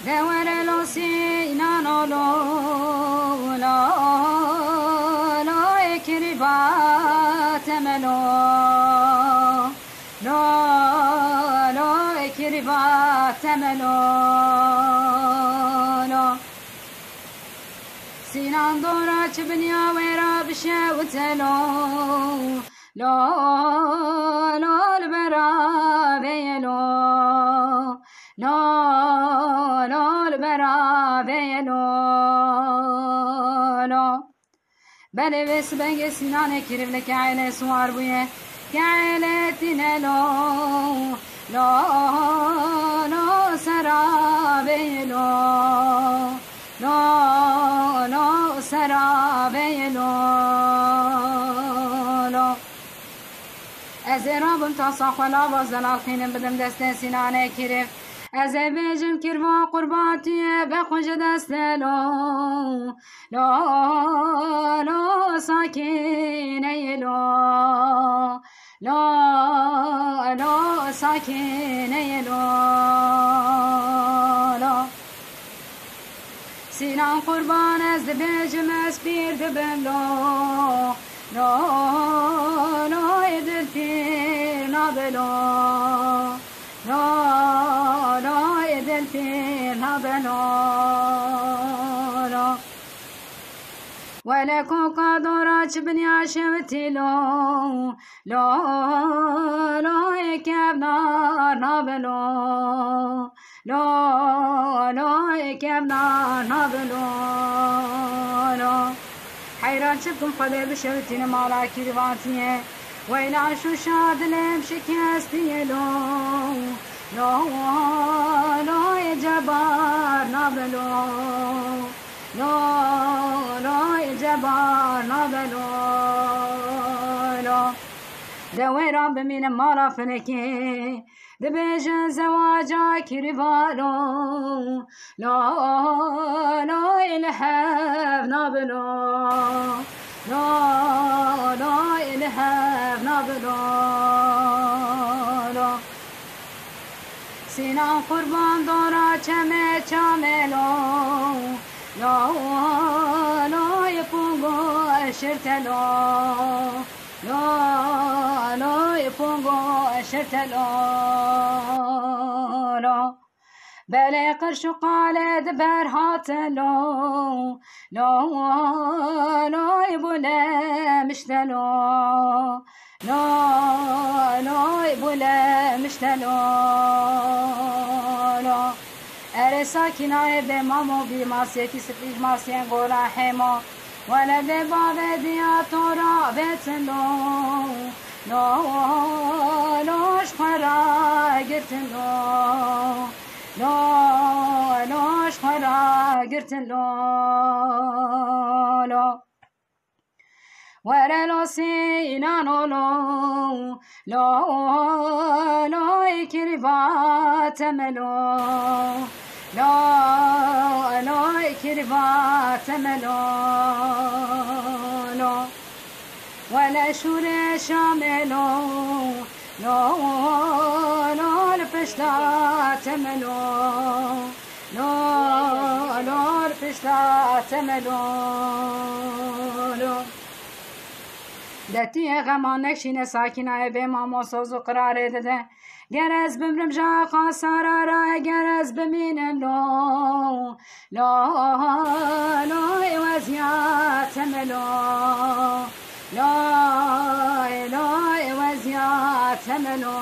دور لوسی نانو لو لا لا اکریبا تملو لا لا اکریبا تملو لا سینان دورا چبنیا ویرا بشه و تلو لا لا البرا ویلو لا لا البرا ویلو لا بله بس بنگ سینان کریم لک عیله سوار بویه که عیله تینلو لا لا سرا ویلو لا لا سرا ویلو لا از رابم تا ساخولا بازدلال خینم بدم دست سینان کریم از بیجم کروا قرباتیه به خوش دست لو لا لا ساکینه لو لا لا ساکینه لو لا سینان قربان از بیجم از پیر دبم لو لا لا دل پیر نابلو لا لا دل پیر نابلو لا ولكو قادورا چبني عشمتي لو لا لا يكاب نار نابلو لا لا يكاب نار نابلو لا حيران شبكم قدر بشوتين مالا كيرواتيه ويلا شو شاد لم شكستي لو لا لا يجبار نابلو لا لا يجبار نابلو لا دويرا بمين مالا فلكي دبيجن زواجا كريفالو لا لا الهاب نابلو لا لا الهاب نابلو لا سینان قربان دارا چمه چاملو لا لا يفوقو اشرتلو لا لا يفوقو اشرتلو لا بلي قرش قالد برهاتلو لا لا يبولا مشتلو لا لا يبولا مشتلو لا ارساكنا بمامو بماسيتي سبيج ماسين قولا حيمو ولا بباب دياتورا بيتلو لا لا شخرا قرتلو لا لا شخرا قرتلو لا ورلو سينانو لو لا لا يكرفا تملو لا لا يكرفا تملو لا ولا شور شاملو لا لا الفشتا تملو لا لا الفشتا تملو لا دتی غمان نکشین ساکنای به ما سوز و قرار داده گرز بمرم جا خسارا را گرز بمینم لو لا لا وزیات ملو لا لا وزیات ملو